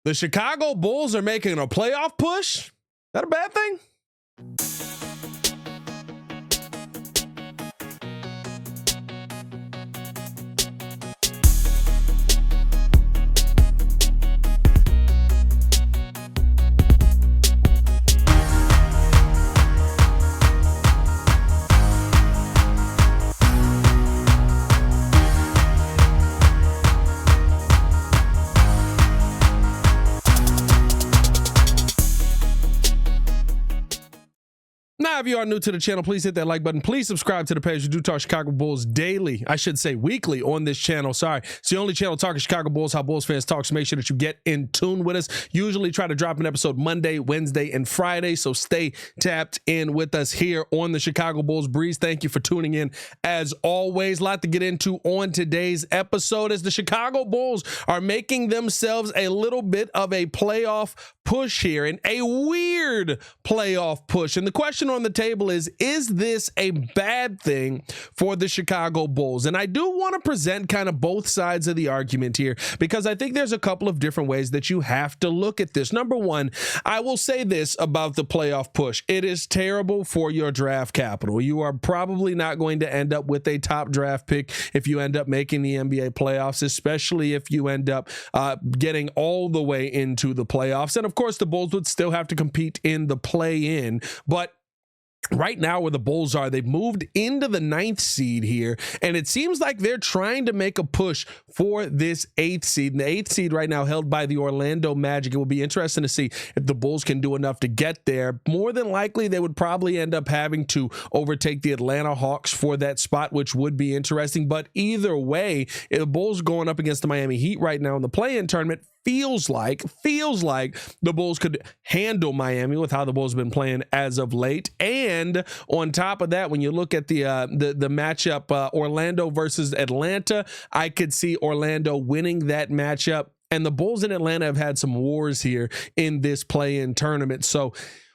The Chicago Bulls are making a playoff push. Is that a bad thing? Now, if you are new to the channel, please hit that like button. Please subscribe to the page. We do talk Chicago Bulls daily. I should say weekly on this channel. Sorry. It's the only channel talking Chicago Bulls, how Bulls fans talk. So make sure that you get in tune with us. Usually try to drop an episode Monday, Wednesday, and Friday. So stay tapped in with us here on the Chicago Bulls Breeze. Thank you for tuning in. As always, a lot to get into on today's episode as the Chicago Bulls are making themselves a little bit of a playoff push here, and a weird playoff push. And the question on the table is this a bad thing for the Chicago Bulls? And I do want to present kind of both sides of the argument here, because I think there's a couple of different ways that you have to look at this. Number one, I will say this about the playoff push. It is terrible for your draft capital. You are probably not going to end up with a top draft pick if you end up making the NBA playoffs, especially if you end up getting all the way into the playoffs. And of course, the Bulls would still have to compete in the play-in, but right now where the Bulls are, they've moved into the 9th seed here, and it seems like they're trying to make a push for this 8th seed. And the 8th seed right now held by the Orlando Magic. It will be interesting to see if the Bulls can do enough to get there. More than likely, they would probably end up having to overtake the Atlanta Hawks for that spot, which would be interesting. But either way, if the Bulls going up against the Miami Heat right now in the play-in tournament, feels like the Bulls could handle Miami with how the Bulls have been playing as of late. And on top of that, when you look at the matchup, Orlando versus Atlanta, I could see Orlando winning that matchup. And the Bulls in Atlanta have had some wars here in this play-in tournament. So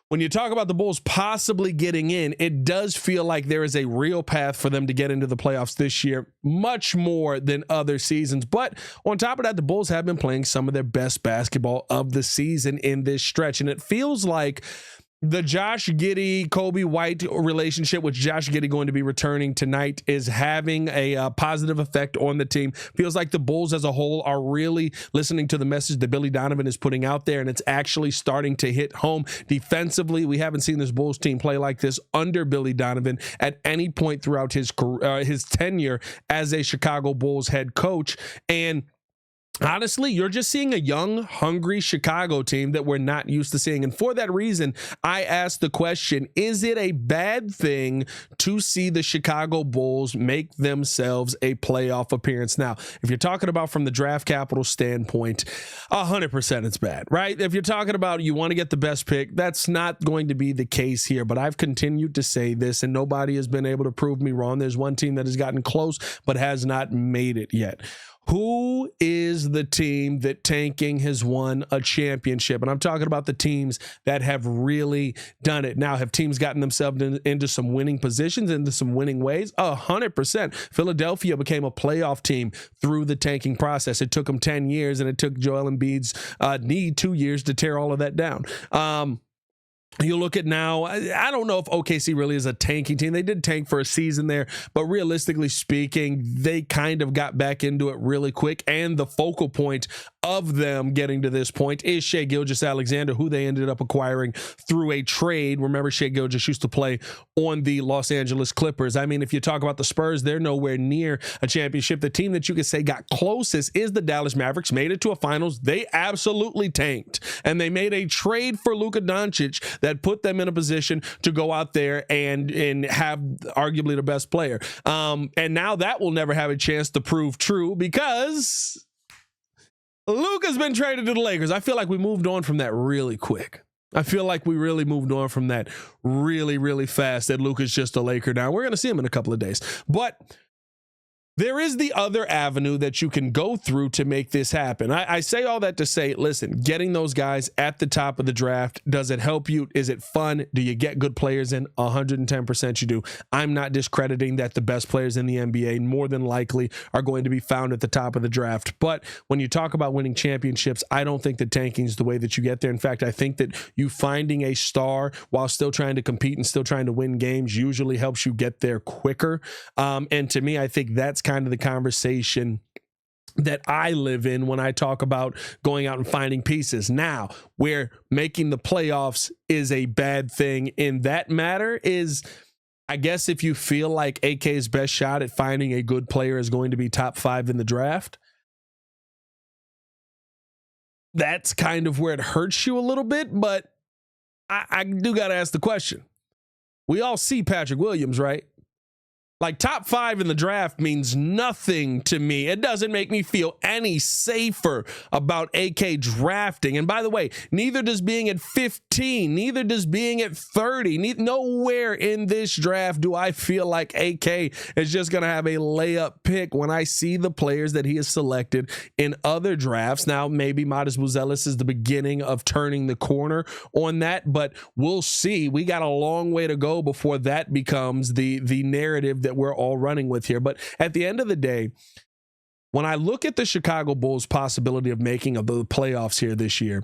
when you talk about the Bulls possibly getting in, it does feel like there is a real path for them to get into the playoffs this year, much more than other seasons. But on top of that, the Bulls have been playing some of their best basketball of the season in this stretch. And it feels like the Josh Giddey, Kobe White relationship, with Josh Giddey going to be returning tonight, is having a positive effect on the team. Feels like the Bulls as a whole are really listening to the message that Billy Donovan is putting out there, and it's actually starting to hit home. Defensively, we haven't seen this Bulls team play like this under Billy Donovan at any point throughout his tenure as a Chicago Bulls head coach. And honestly, you're just seeing a young, hungry Chicago team that we're not used to seeing. And for that reason, I asked the question, is it a bad thing to see the Chicago Bulls make themselves a playoff appearance? Now, if you're talking about from the draft capital standpoint, 100% it's bad, right? If you're talking about you want to get the best pick, that's not going to be the case here. But I've continued to say this, and nobody has been able to prove me wrong. There's one team that has gotten close, but has not made it yet. Who is the team that tanking has won a championship? And I'm talking about the teams that have really done it. Now, have teams gotten themselves into some winning positions, into some winning ways? 100%. Philadelphia became a playoff team through the tanking process. It took them 10 years, and it took Joel Embiid's knee 2 years to tear all of that down. You look at now, I don't know if OKC really is a tanking team. They did tank for a season there, but realistically speaking, they kind of got back into it really quick. And the focal point of them getting to this point is Shai Gilgeous-Alexander, who they ended up acquiring through a trade. Remember, Shai Gilgeous used to play on the Los Angeles Clippers. I mean, if you talk about the Spurs, they're nowhere near a championship. The team that you could say got closest is the Dallas Mavericks, made it to a finals. They absolutely tanked, and they made a trade for Luka Doncic that put them in a position to go out there and have arguably the best player. And now that will never have a chance to prove true because Luka's been traded to the Lakers. I feel like we moved on from that really quick. I feel like we really moved on from that really, really fast, that Luka's just a Laker now. We're going to see him in a couple of days. But there is the other avenue that you can go through to make this happen. I say all that to say, listen, getting those guys at the top of the draft, does it help you? Is it fun? Do you get good players in? 110% you do. I'm not discrediting that the best players in the NBA more than likely are going to be found at the top of the draft. But when you talk about winning championships, I don't think that tanking is the way that you get there. In fact, I think that you finding a star while still trying to compete and still trying to win games usually helps you get there quicker. And to me, I think that's kind of the conversation that I live in when I talk about going out and finding pieces. Now, where making the playoffs is a bad thing in that matter is, I guess, if you feel like AK's best shot at finding a good player is going to be top 5 in the draft, that's kind of where it hurts you a little bit. But I do got to ask the question. We all see Patrick Williams, right? Like, top 5 in the draft means nothing to me. It doesn't make me feel any safer about AK drafting. And by the way, neither does being at 15, neither does being at 30. Nowhere in this draft do I feel like AK is just going to have a layup pick when I see the players that he has selected in other drafts. Now, maybe Modest Buzelis is the beginning of turning the corner on that, but we'll see. We got a long way to go before that becomes the narrative that we're all running with here. But at the end of the day, when I look at the Chicago Bulls' possibility of making the playoffs here this year,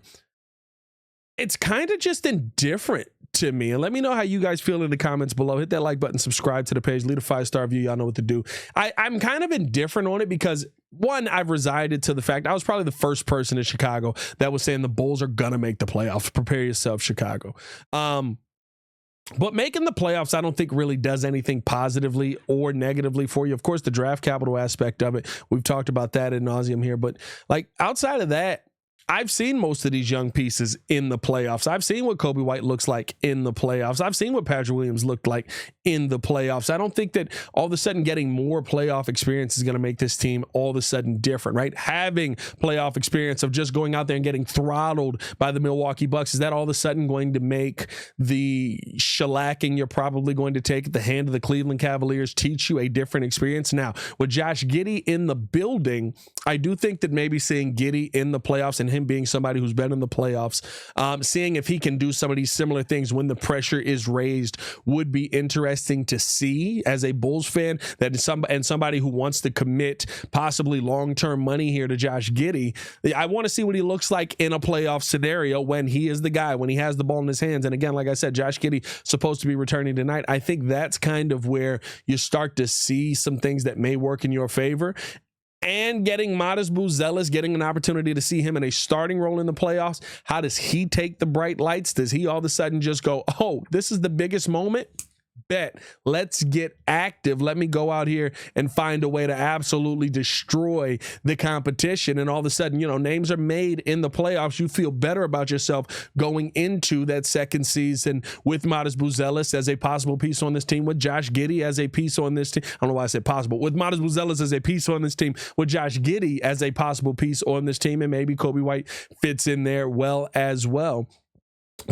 it's kind of just indifferent to me. And let me know how you guys feel in the comments below. Hit that like button, subscribe to the page, leave a 5-star review. Y'all know what to do. I'm kind of indifferent on it because, one, I've resided to the fact I was probably the first person in Chicago that was saying the Bulls are going to make the playoffs. Prepare yourself, Chicago. But making the playoffs, I don't think really does anything positively or negatively for you. Of course, the draft capital aspect of it, we've talked about that ad nauseum here. But like, outside of that, I've seen most of these young pieces in the playoffs. I've seen what Kobe White looks like in the playoffs. I've seen what Patrick Williams looked like in the playoffs. I don't think that all of a sudden getting more playoff experience is going to make this team all of a sudden different, right? Having playoff experience of just going out there and getting throttled by the Milwaukee Bucks, is that all of a sudden going to make the shellacking you're probably going to take at the hand of the Cleveland Cavaliers teach you a different experience? Now, with Josh Giddey in the building, I do think that maybe seeing Giddey in the playoffs and him being somebody who's been in the playoffs, seeing if he can do some of these similar things when the pressure is raised would be interesting to see as a Bulls fan, that somebody who wants to commit possibly long-term money here to Josh Giddey. I want to see what he looks like in a playoff scenario when he is the guy, when he has the ball in his hands. And again, like I said, Josh Giddey supposed to be returning tonight. I think that's kind of where you start to see some things that may work in your favor. And getting Modest Buzelis, getting an opportunity to see him in a starting role in the playoffs. How does he take the bright lights? Does he all of a sudden just go, oh, this is the biggest moment? Bet. Let's get active. Let me go out here and find a way to absolutely destroy the competition. And all of a sudden, names are made in the playoffs. You feel better about yourself going into that second season with Modest Buzelis as a possible piece on this team, with Josh Giddey as a piece on this team. I don't know why I said possible. With Modest Buzelis as a piece on this team, with Josh Giddey as a possible piece on this team, and maybe Kobe White fits in there well as well.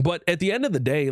But at the end of the day,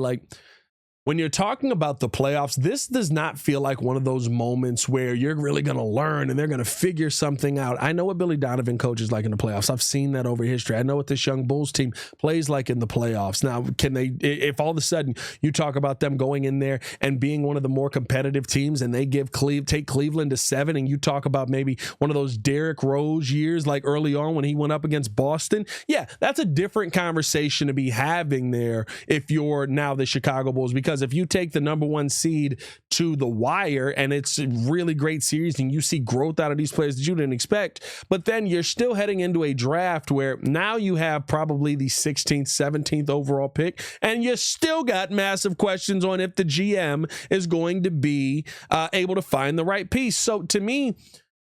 when you're talking about the playoffs, this does not feel like one of those moments where you're really going to learn and they're going to figure something out. I know what Billy Donovan coaches like in the playoffs. I've seen that over history. I know what this young Bulls team plays like in the playoffs. Now, can they, if all of a sudden you talk about them going in there and being one of the more competitive teams and they take Cleveland to 7, and you talk about maybe one of those Derrick Rose years like early on when he went up against Boston, yeah, that's a different conversation to be having there if you're now the Chicago Bulls. Because if you take the number 1 seed to the wire and it's a really great series and you see growth out of these players that you didn't expect, but then you're still heading into a draft where now you have probably the 16th, 17th overall pick, and you still got massive questions on if the GM is going to be able to find the right piece. So to me,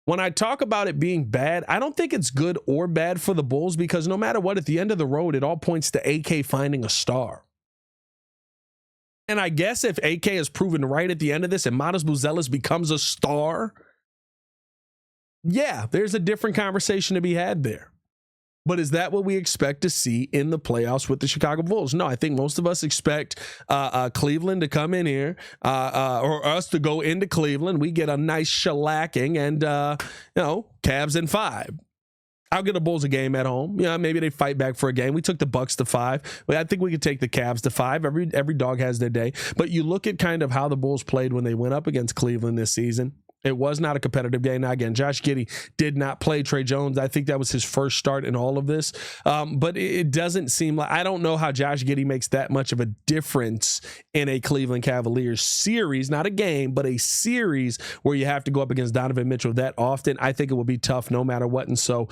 when I talk about it being bad, I don't think it's good or bad for the Bulls, because no matter what, at the end of the road, it all points to AK finding a star. And I guess if AK is proven right at the end of this and Modest Buzelis becomes a star, yeah, there's a different conversation to be had there. But is that what we expect to see in the playoffs with the Chicago Bulls? No, I think most of us expect Cleveland to come in here or us to go into Cleveland. We get a nice shellacking and, Cavs in 5. I'll get the Bulls a game at home. Maybe they fight back for a game. We took the Bucks to 5. I think we could take the Cavs to 5. Every dog has their day. But you look at kind of how the Bulls played when they went up against Cleveland this season. It was not a competitive game. Now, again, Josh Giddey did not play Trey Jones. I think that was his first start in all of this. But it doesn't seem like, I don't know how Josh Giddey makes that much of a difference in a Cleveland Cavaliers series, not a game, but a series where you have to go up against Donovan Mitchell that often. I think it will be tough no matter what. And so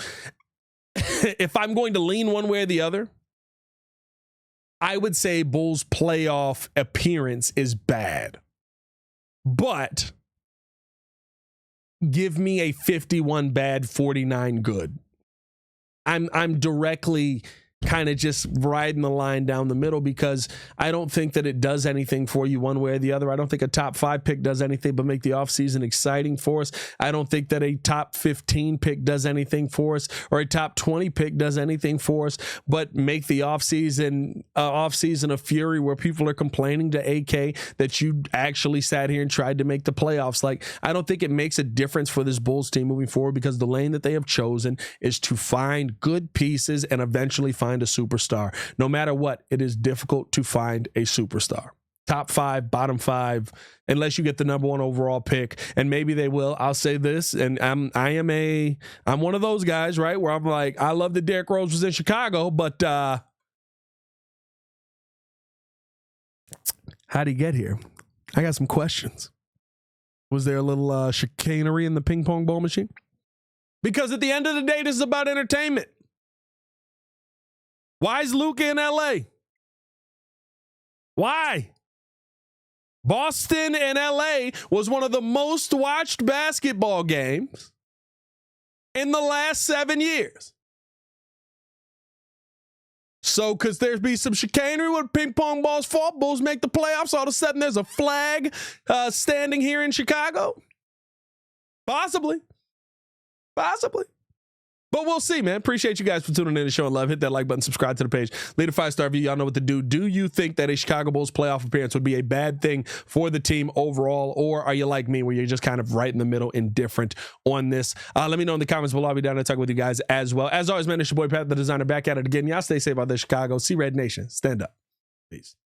if I'm going to lean one way or the other, I would say Bulls playoff appearance is bad. But give me a 51 bad, 49 good. I'm directly kind of just riding the line down the middle because I don't think that it does anything for you one way or the other. I don't think a top 5 pick does anything but make the offseason exciting for us. I don't think that a top 15 pick does anything for us or a top 20 pick does anything for us but make the offseason a fury where people are complaining to AK that you actually sat here and tried to make the playoffs. Like, I don't think it makes a difference for this Bulls team moving forward because the lane that they have chosen is to find good pieces and eventually find a superstar. No matter what, it is difficult to find a superstar. Top 5, bottom 5, unless you get the number 1 overall pick, and maybe they will. I'll say this, and I'm one of those guys, right, where I'm like, I love that Derrick Rose was in Chicago, but how'd he get here? I got some questions. Was there a little chicanery in the ping pong ball machine? Because at the end of the day, this is about entertainment. Why is Luka in LA? Why? Boston and LA was one of the most watched basketball games in the last 7 years. So, because there'd be some chicanery with ping pong balls fall, Bulls make the playoffs, all of a sudden there's a flag standing here in Chicago? Possibly. But we'll see, man. Appreciate you guys for tuning in to show and love. Hit that like button, subscribe to the page. Leave a 5-star review. Y'all know what to do. Do you think that a Chicago Bulls playoff appearance would be a bad thing for the team overall? Or are you like me where you're just kind of right in the middle, indifferent on this? Let me know in the comments below. I'll be down to talk with you guys as well. As always, man, it's your boy Pat, the designer, back at it again. Y'all stay safe out there, Chicago. See Red Nation. Stand up. Peace.